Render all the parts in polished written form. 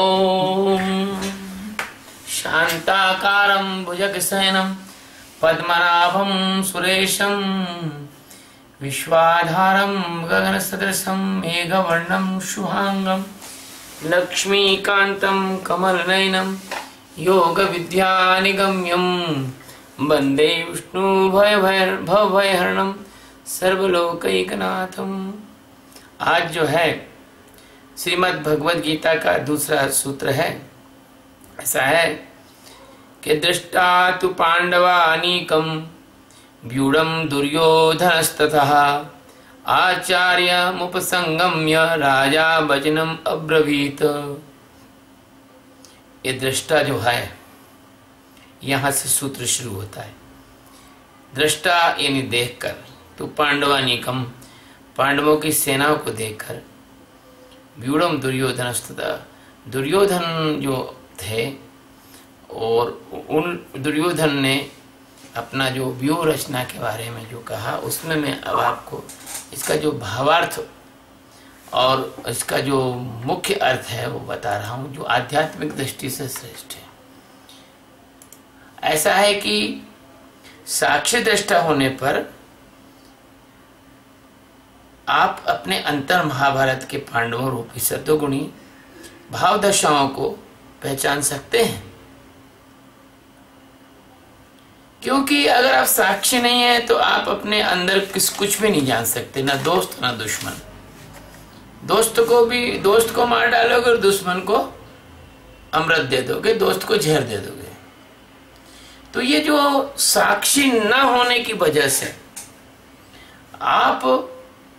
ओम शांताकारं भुजगशयनं पद्मनाभं सुरेशं विश्वाधारं गगनसदृशं मेघवर्णं शुभांगं लक्ष्मीकान्तं कमलनयनं योगविद्यानिगम्यं वन्दे विष्णुभयहरणं सर्वलोकैकनाथं। आज जो है श्रीमद् भगवद गीता का दूसरा सूत्र है। ऐसा है कि दृष्टा तु पांडवानीकं व्यूढ़ं दुर्योधनस्ततः आचार्यमुपसंगम्य राजा वचनम अब्रवीत। ये दृष्टा जो है, यहाँ से सूत्र शुरू होता है। दृष्टा यानी देखकर, तो पांडवानीकम पांडवों की सेनाओं को देखकर, व्यूढ़ं दुर्योधनस्ततः दुर्योधन जो थे और उन दुर्योधन ने अपना जो व्यूह रचना के बारे में जो कहा, उसमें मैं अब आपको इसका जो भावार्थ और इसका जो मुख्य अर्थ है वो बता रहा हूँ, जो आध्यात्मिक दृष्टि से श्रेष्ठ है। ऐसा है कि साक्षी दृष्टा होने पर आप अपने अंतर महाभारत के पांडवों रूपी सतोगुणी भाव दशाओं को पहचान सकते हैं। क्योंकि अगर आप साक्षी नहीं है तो आप अपने अंदर कुछ भी नहीं जान सकते, ना दोस्त ना दुश्मन। दोस्त को मार डालोगे और दुश्मन को अमृत दे दोगे, दोस्त को जहर दे दोगे। तो ये जो साक्षी ना होने की वजह से आप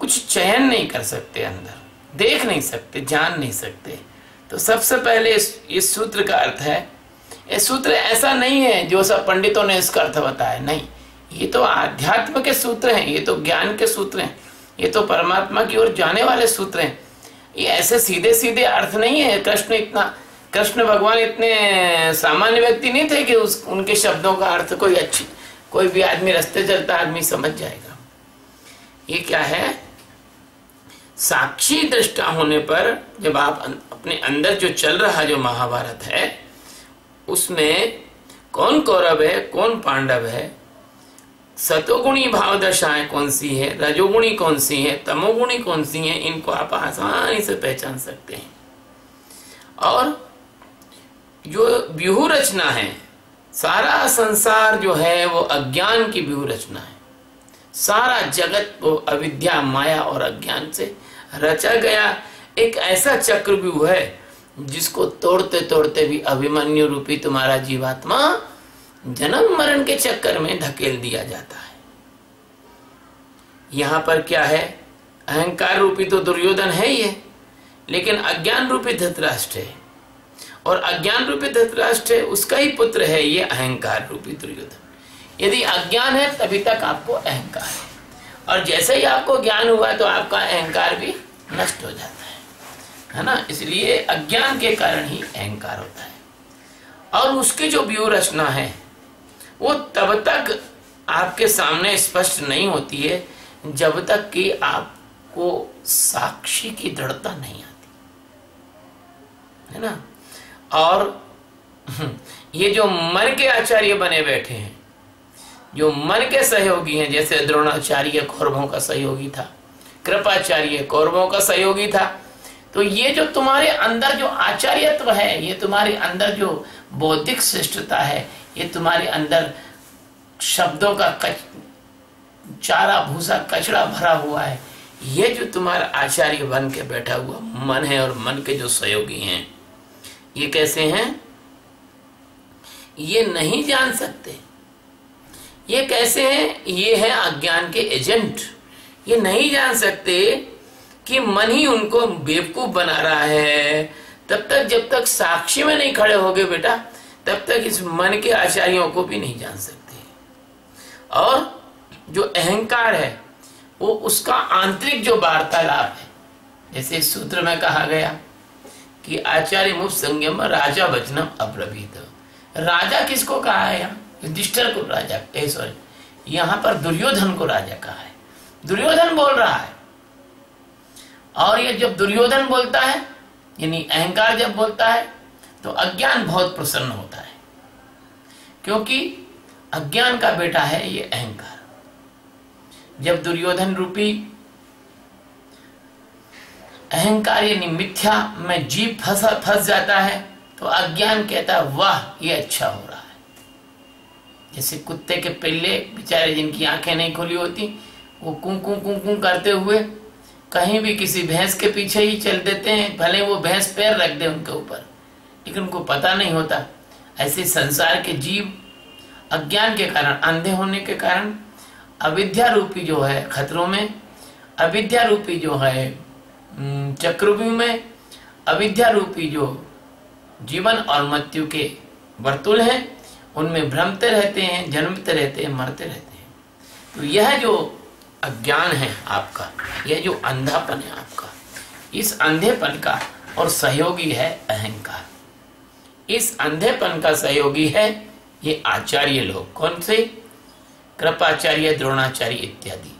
कुछ चयन नहीं कर सकते, अंदर देख नहीं सकते, जान नहीं सकते। तो सबसे पहले इस सूत्र का अर्थ है, ये सूत्र ऐसा नहीं है जो सब पंडितों ने इसका अर्थ बताया, नहीं, ये तो आध्यात्म के सूत्र हैं, ये तो ज्ञान के सूत्र हैं, ये तो परमात्मा की ओर जाने वाले सूत्र हैं। ये ऐसे सीधे सीधे अर्थ नहीं है। कृष्ण भगवान इतने सामान्य व्यक्ति नहीं थे कि उनके शब्दों का अर्थ कोई भी आदमी, रास्ते चलता आदमी समझ जाएगा। ये क्या है, साक्षी दृष्टा होने पर जब आप अपने अंदर जो चल रहा जो महाभारत है, उसमें कौन कौरव है, कौन पांडव है, सतोगुणी भाव दशाएं कौन सी है, रजोगुणी कौन सी है, तमोगुणी कौन सी है, इनको आप आसानी से पहचान सकते हैं। और जो व्यूह रचना है, सारा संसार जो है वो अज्ञान की व्यूह रचना है। सारा जगत वो अविद्या, माया और अज्ञान से रचा गया एक ऐसा चक्रव्यूह है जिसको तोड़ते तोड़ते भी अभिमन्यु रूपी तुम्हारा जीवात्मा जन्म मरण के चक्कर में धकेल दिया जाता है। यहां पर क्या है, अहंकार रूपी तो दुर्योधन है ही है, लेकिन अज्ञान रूपी धृतराष्ट्र है, और अज्ञान रूपी धृतराष्ट्र है उसका ही पुत्र है ये अहंकार रूपी दुर्योधन। यदि अज्ञान है तभी तक आपको अहंकार है, और जैसे ही आपको ज्ञान हुआ तो आपका अहंकार भी नष्ट हो जाता है ना। इसलिए अज्ञान के कारण ही अहंकार होता है। और उसकी जो व्यूह रचना है वो तब तक आपके सामने स्पष्ट नहीं होती है जब तक कि आपको साक्षी की दृढ़ता नहीं आती है ना। और ये जो मन के आचार्य बने बैठे हैं, जो मन के सहयोगी हैं, जैसे द्रोणाचार्य कौरवों का सहयोगी था, कृपाचार्य कौरवों का सहयोगी था, तो ये जो तुम्हारे अंदर जो आचार्यत्व है, ये तुम्हारे अंदर जो बौद्धिक श्रेष्ठता है, ये तुम्हारे अंदर शब्दों का चारा भूसा कचड़ा भरा हुआ है, ये जो तुम्हारा आचार्य बन के बैठा हुआ मन है, और मन के जो सहयोगी हैं, ये कैसे हैं, ये नहीं जान सकते। ये कैसे हैं, ये है अज्ञान के एजेंट। ये नहीं जान सकते कि मन ही उनको बेवकूफ बना रहा है। तब तक जब तक साक्षी में नहीं खड़े होगे बेटा, तब तक इस मन के आचार्यों को भी नहीं जान सकते। और जो अहंकार है वो उसका आंतरिक जो वार्तालाप है, जैसे इस सूत्र में कहा गया कि आचार्य मुख संयम राजा वचनम अब्रवीत। राजा किसको कहा है, यहाँ युधिष्ठिर को राजा, सॉरी यहाँ पर दुर्योधन को राजा कहा है। दुर्योधन बोल रहा है, और ये जब दुर्योधन बोलता है यानी अहंकार जब बोलता है तो अज्ञान बहुत प्रसन्न होता है, क्योंकि अज्ञान का बेटा है ये अहंकार। जब दुर्योधन रूपी अहंकार यानी मिथ्या में जीव फंस जाता है तो अज्ञान कहता है वाह ये अच्छा हो रहा है। जैसे कुत्ते के पिल्ले बेचारे जिनकी आंखें नहीं खुली होती, वो कूं कूं कूं कूं करते हुए कहीं भी किसी भैंस के पीछे ही चल देते हैं, भले वो भैंस पैर रख दे उनके ऊपर, लेकिन उनको पता नहीं होता। ऐसे संसार के जीव अज्ञान के कारण, अंधे होने के कारण, अविद्या रूपी जो है खतरों में, अविद्या रूपी जो है चक्रव्यूह में, अविद्या रूपी जो जीवन और मृत्यु के वर्तुल हैं उनमें भ्रमते रहते हैं, जन्मते रहते हैं, मरते रहते हैं। तो यह जो अज्ञान है आपका, यह जो अंधापन है आपका, इस अंधेपन का और सहयोगी है अहंकार। इस अंधेपन का सहयोगी है ये आचार्य लोग। कौन से? कृपाचार्य, द्रोणाचार्य इत्यादि।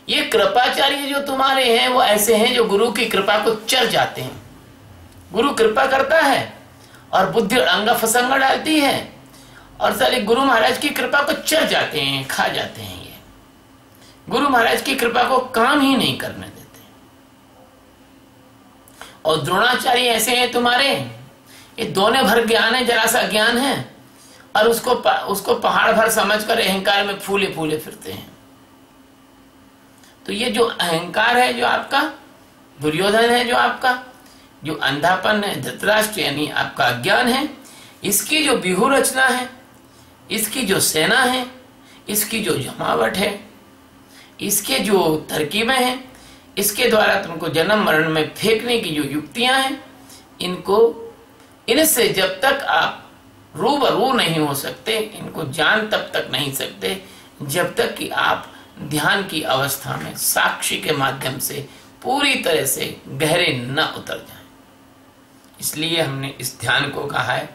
ये कृपाचार्य जो तुम्हारे हैं वो ऐसे हैं जो गुरु की कृपा को चर जाते हैं। गुरु कृपा करता है और बुद्धि अंगा फसंगा डालती है और सारे गुरु महाराज की कृपा को चर जाते हैं, खा जाते हैं। ये गुरु महाराज की कृपा को काम ही नहीं करने देते। और द्रोणाचार्य ऐसे हैं तुम्हारे, ये दोने भर ज्ञान है, जरा सा ज्ञान है और उसको पहाड़ भर समझकर अहंकार में फूले फूले फिरते हैं। तो ये जो अहंकार है जो आपका, दुर्योधन है जो आपका, जो अंधापन है धृतराष्ट्र यानी आपका अज्ञान है, इसकी जो व्यूह रचना है, इसकी जो सेना है, इसकी जो जमावट है, इसके जो तरकीबें हैं, इसके द्वारा तुमको जन्म मरण में फेंकने की जो युक्तियां हैं, इनसे जब तक आप रूबरू नहीं हो सकते, इनको जान तब तक नहीं सकते जब तक कि आप ध्यान की अवस्था में साक्षी के माध्यम से पूरी तरह से गहरे न उतर जाएं। इसलिए हमने इस ध्यान को कहा है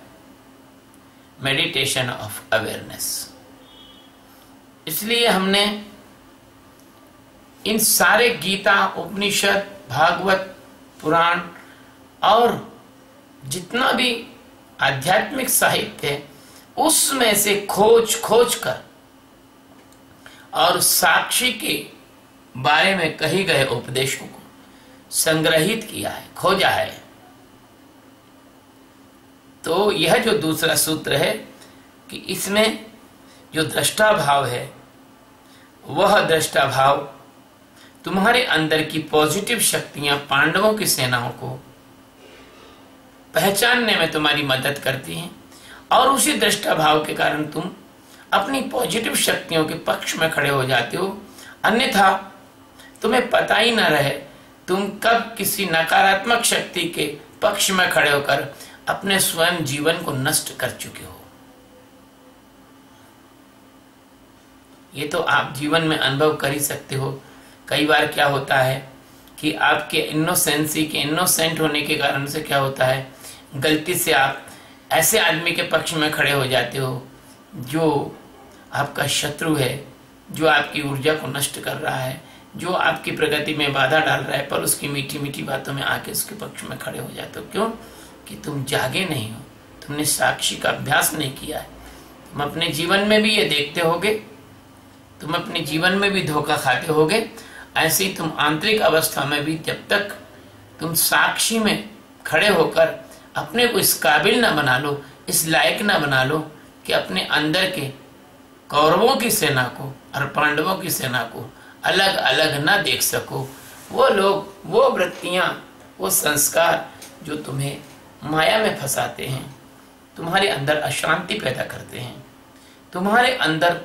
मेडिटेशन ऑफ अवेयरनेस। इसलिए हमने इन सारे गीता, उपनिषद, भागवत, पुराण और जितना भी आध्यात्मिक साहित्य है उसमें से खोज कर और साक्षी के बारे में कही गए उपदेशों को संग्रहित किया है, खोजा है। तो यह जो दूसरा सूत्र है कि इसमें जो दृष्टा भाव है, वह दृष्टा भाव तुम्हारे अंदर की पॉजिटिव शक्तियां पांडवों की सेनाओं को पहचानने में तुम्हारी मदद करती हैं और उसी दृष्टा भाव के कारण तुम अपनी पॉजिटिव शक्तियों के पक्ष में खड़े हो जाते हो। अन्यथा तुम्हें पता ही न रहे तुम कब किसी नकारात्मक शक्ति के पक्ष में खड़े होकर अपने स्वयं जीवन को नष्ट कर चुके हो। ये तो आप जीवन में अनुभव कर ही सकते हो। कई बार क्या होता है कि आपके इनोसेंसी के, इनोसेंट होने के कारण से क्या होता है, गलती से आप ऐसे आदमी के पक्ष में खड़े हो जाते हो जो आपका शत्रु है, जो आपकी ऊर्जा को नष्ट कर रहा है, जो आपकी प्रगति में बाधा डाल रहा है, पर उसकी मीठी मीठी बातों में आके उसके पक्ष में खड़े हो जाते हो। क्यों? कि तुम जागे नहीं हो, तुमने साक्षी का अभ्यास नहीं किया है। तुम अपने जीवन में भी ये देखते होगे, तुम अपने जीवन में भी धोखा खाते होगे। ऐसे ही तुम आंतरिक अवस्था में भी जब तक तुम साक्षी में खड़े होकर अपने को इस काबिल ना बना लो, इस लायक ना बना लो कि अपने अंदर के कौरवों की सेना को और पांडवों की सेना को अलग अलग ना देख सको, वो लोग, वो वृत्तियां, वो संस्कार जो तुम्हें माया में फंसाते हैं, तुम्हारे अंदर अशांति पैदा करते हैं, तुम्हारे अंदर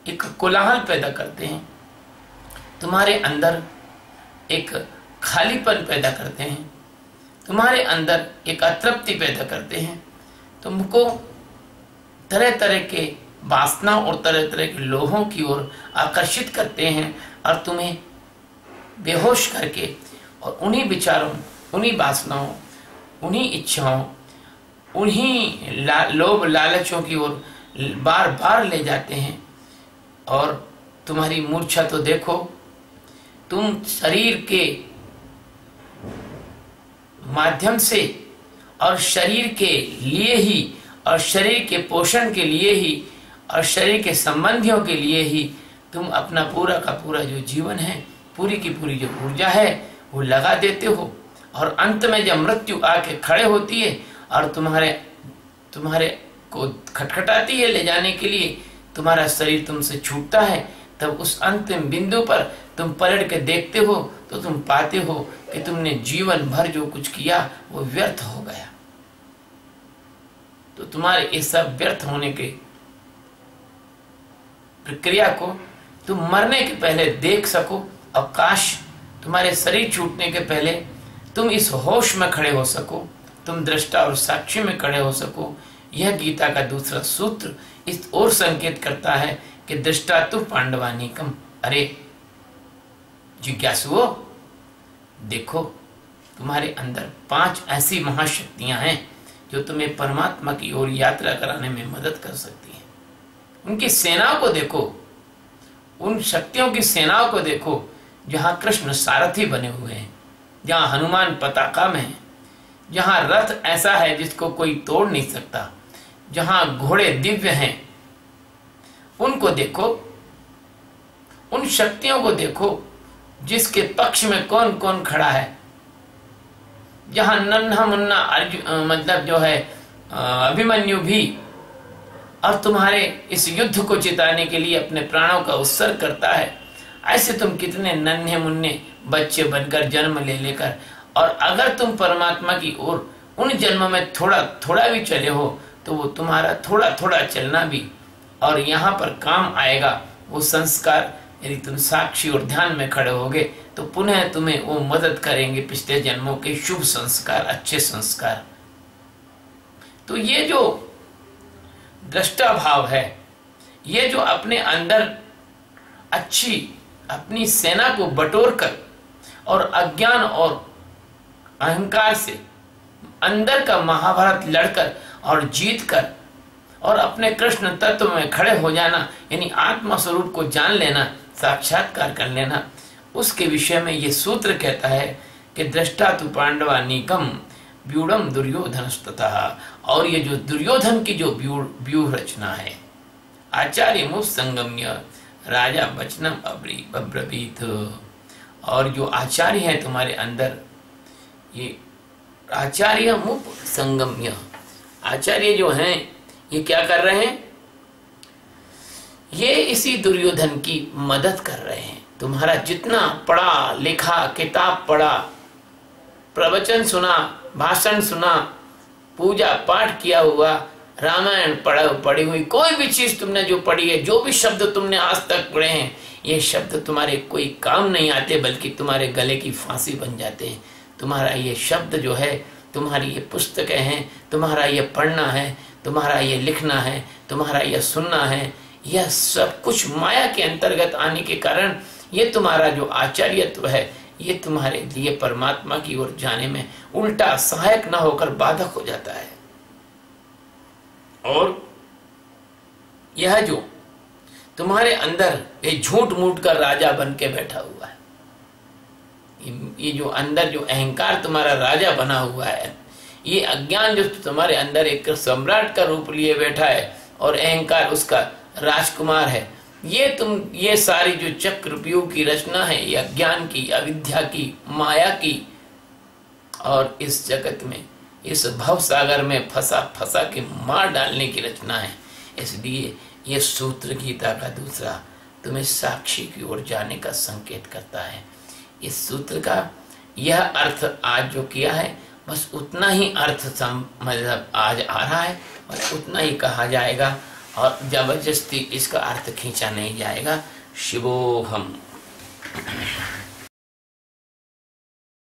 एक कोलाहल पैदा करते हैं, तुम्हारे अंदर एक खालीपन पैदा करते हैं, तुम्हारे अंदर एक अतृप्ति पैदा करते हैं, तुमको तरह तरह के वासना और तरह तरह के लोभों की ओर आकर्षित करते हैं और तुम्हें बेहोश करके और उन्हीं विचारों, उन्हीं वासनाओं, उन्हीं इच्छाओं, उन्हीं लोभ लालचों की ओर बार बार ले जाते हैं। और तुम्हारी मूर्छा तो देखो, तुम शरीर के माध्यम से और शरीर के लिए ही और शरीर के पोषण के लिए ही और शरीर के संबंधियों के लिए ही तुम अपना पूरा का पूरा जो जीवन है, पूरी की पूरी जो ऊर्जा है वो लगा देते हो। और अंत में जब मृत्यु आके खड़े होती है और तुम्हारे को खटखटाती है ले जाने के लिए, तुम्हारा शरीर तुमसे छूटता है, तब उस अंतिम बिंदु पर तुम पलट के देखते हो तो तुम पाते हो कि तुमने जीवन भर जो कुछ किया वो व्यर्थ हो गया। तो तुम्हारे इस सब व्यर्थ होने के प्रक्रिया को तुम मरने के पहले देख सको, और काश तुम्हारे शरीर छूटने के पहले तुम इस होश में खड़े हो सको, तुम दृष्टा और साक्षी में खड़े हो सको। यह गीता का दूसरा सूत्र इस ओर संकेत करता है कि दृष्टा तु पांडवानीकम। अरे जिज्ञासुओ, देखो तुम्हारे अंदर 5 ऐसी महाशक्तियां हैं जो तुम्हें परमात्मा की ओर यात्रा कराने में मदद कर सकती हैं। उनकी सेनाओं को देखो, उन शक्तियों की सेनाओं को देखो, जहां कृष्ण सारथी बने हुए हैं, जहां हनुमान पताका में है, जहां रथ ऐसा है जिसको कोई तोड़ नहीं सकता, जहां घोड़े दिव्य हैं, उनको देखो, उन शक्तियों को देखो जिसके पक्ष में कौन कौन खड़ा है। जहां नन्हा मुन्ना अर्जुन मतलब जो है अभिमन्यु भी और तुम्हारे इस युद्ध को जिताने के लिए अपने प्राणों का उत्सर्ग करता है, ऐसे तुम कितने नन्हे मुन्ने बच्चे बनकर जन्म ले लेकर, और अगर तुम परमात्मा की ओर उन जन्मों में थोड़ा थोड़ा भी चले हो तो वो तुम्हारा थोड़ा थोड़ा चलना भी और यहाँ पर काम आएगा वो संस्कार। यदि तुम साक्षी और ध्यान में खड़े होगे तो पुनः तुम्हें वो मदद करेंगे पिछले जन्मों के शुभ संस्कार, अच्छे संस्कार। तो ये जो दृष्टा भाव है, ये जो अपने अंदर अच्छी अपनी सेना को बटोर कर और अज्ञान और अहंकार से अंदर का महाभारत लड़कर और जीत कर और अपने कृष्ण तत्व में खड़े हो जाना, यानी आत्मा स्वरूप को जान लेना, साक्षात्कार कर लेना, उसके विषय में ये सूत्र कहता है कि दृष्टा तु पांडवानीकम व्यूढ़म दुर्योधनस्ततः। और ये जो दुर्योधन की जो व्यूह रचना है, आचार्य मुख संगम्य राजा वचनम अब्रवीत। और जो आचार्य है तुम्हारे अंदर, ये आचार्य मुख संगम्य, आचार्य जो हैं ये क्या कर रहे हैं, ये इसी दुर्योधन की मदद कर रहे हैं। तुम्हारा जितना पढ़ा लिखा, किताब पढ़ा, प्रवचन सुना, भाषण सुना, पूजा पाठ किया हुआ, रामायण पढ़ी हुई, कोई भी चीज तुमने जो पढ़ी है, जो भी शब्द तुमने आज तक पढ़े हैं, ये शब्द तुम्हारे कोई काम नहीं आते, बल्कि तुम्हारे गले की फांसी बन जाते हैं। तुम्हारा ये शब्द जो है, तुम्हारी ये पुस्तकें हैं, तुम्हारा ये पढ़ना है, तुम्हारा ये लिखना है, तुम्हारा ये सुनना है, यह सब कुछ माया के अंतर्गत आने के कारण ये तुम्हारा जो आचार्यत्व है, ये तुम्हारे लिए परमात्मा की ओर जाने में उल्टा सहायक न होकर बाधक हो जाता है। और यह जो तुम्हारे अंदर ये झूठ मूठ कर राजा बन के बैठा हुआ है, ये जो अंदर जो अहंकार तुम्हारा राजा बना हुआ है, ये अज्ञान जो तुम्हारे अंदर एक सम्राट का रूप लिए बैठा है और अहंकार उसका राजकुमार है, ये सारी जो चक्रव्यूह की रचना है, ये अज्ञान की, अविद्या की, माया की, और इस जगत में, इस भव सागर में फंसा के मार डालने की रचना है। इसलिए ये सूत्र गीता का दूसरा तुम्हें साक्षी की ओर जाने का संकेत करता है। इस सूत्र का यह अर्थ आज जो किया है, बस उतना ही अर्थ मतलब आज आ रहा है, बस उतना ही कहा जाएगा और जबरदस्ती इसका अर्थ खींचा नहीं जाएगा। शिवोहम।